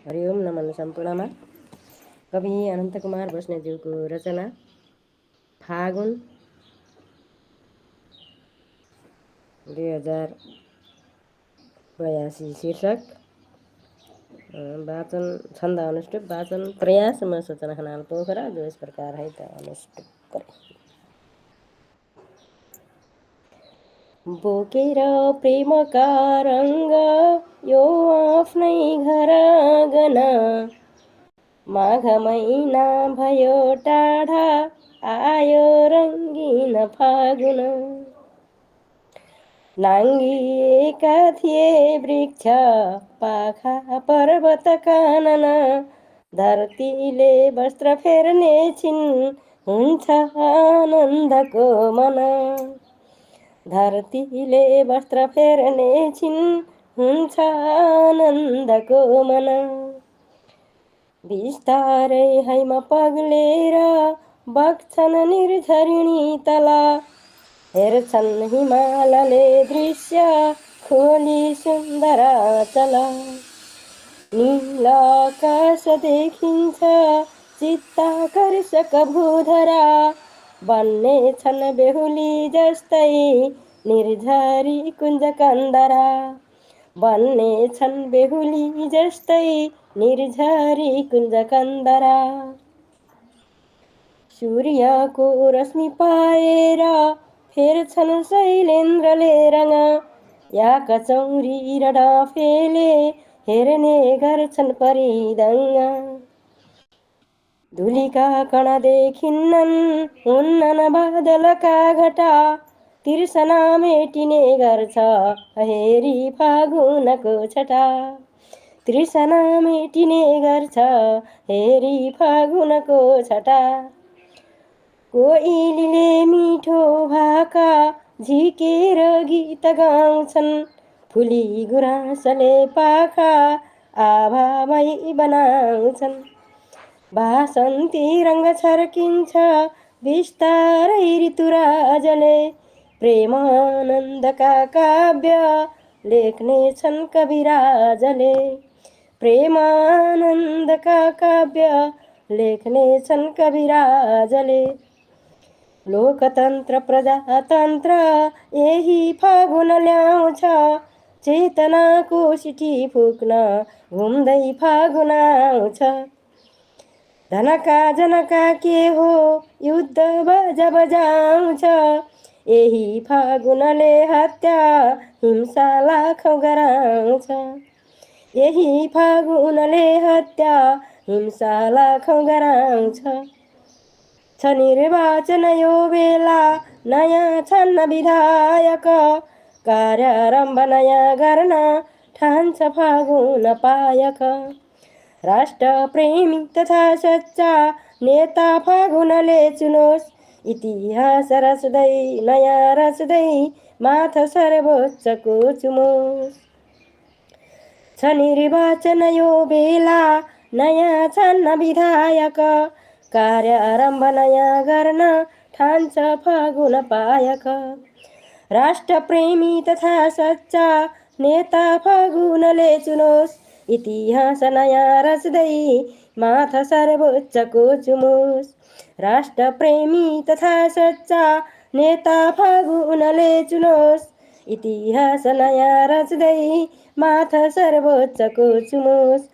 हरिओम नमन सम्पूर्णमा कवि अनन्तकुमार बस्नेतज्यूको रचना फागुन 2082 शीर्षक वाचन छन्द अनुष्टुप वाचन प्रयास म सूचना खनाल पोखरा जो इस प्रकार है त अनुष्टुप करे बोकेर प्रेमका रङ्ग यो आफ्नै घर आँगन माघ महिना भयो टाढा आयो रङ्गिन फागुन नाङ्गिएका थिए वृक्ष पाखा पर्वत कानन धरतीले वस्त्र फेर्ने छिन् हुन्छ आनन्दको मन धरतीले वस्त्र फेर्ने छिन् हुन्छ आनन्दको मन बिस्तारै हैमा पग्लेर बग्छन् निर्झरिणी तल हेर्छन् हिमालले दृश्य खोली सुन्दर चल नील आकाश देखिन्छ चित्ताकर्षक भूधरा बन्ने छन् बेहुली जस्तै निर्झरी कुञ्ज कन्दरा बन्ने छन् बेहुली जस्तै निर्झरी कुञ्ज कन्दरा सूर्यको रश्मि पाएर फेर्छन् शैलेन्द्रले रङ या कचौरी र डाफेले हेर्ने गर्छन् परिदङ्ग धुलीका कण देखिन्नन् हुन्नन् बादलका घटा तिर्सना मेटिने गर्छ हेरी फागुनको छटा तृष्णा मेटिने गर्छ हेरी फागुनको छटा कोइलीले मिठो भाका झिकेर गीत गाउँछन् फुली गुराँसले पाखा आभामय बनाउँछन् वासन्ती रङ्ग छर्किन्छ बिस्तारै ऋतुराजले प्रेमानन्दका काव्य लेख्ने छन् कविराजले प्रेमानन्दका काव्य लेख्ने छन् कविराजले लोकतन्त्र प्रजातन्त्र यही फागुन ल्याउँछ चेतनाको सिटी फुक्न घुम्दै फागुन आउँछ धनका जनका के हो युद्ध बाजा बजाउँछ यही फागुनले हत्या हिंसा लाखौँ गराउँछ यही फागुनले हत्या हिंसा लाखौँ गराउँछ छ निर्वाचन यो बेला नयाँ छन् विधायक कार्यारम्भ नयाँ गर्न ठान्छ फागुन पायक राष्ट्र प्रेमी तथा सच्चा नेता फागुनले चुनोस् इतिहास रच्दै नयाँ रच्दै माथ सर्वोच्चको चुमोस् छ निर्वाचन यो बेला नयाँ छन् विधायक कार्यारम्भ नयाँ गर्न ठान्छ फागुन पायक राष्ट्र प्रेमी तथा सच्चा नेता फागुनले चुनोस् इतिहास नयाँ रच्दै माथ सर्वोच्चको चुमोस् राष्ट्र प्रेमी तथा सच्चा नेता फागुनले चुनोस् इतिहास नयाँ रच्दै माथ सर्वोच्चको चुमोस्।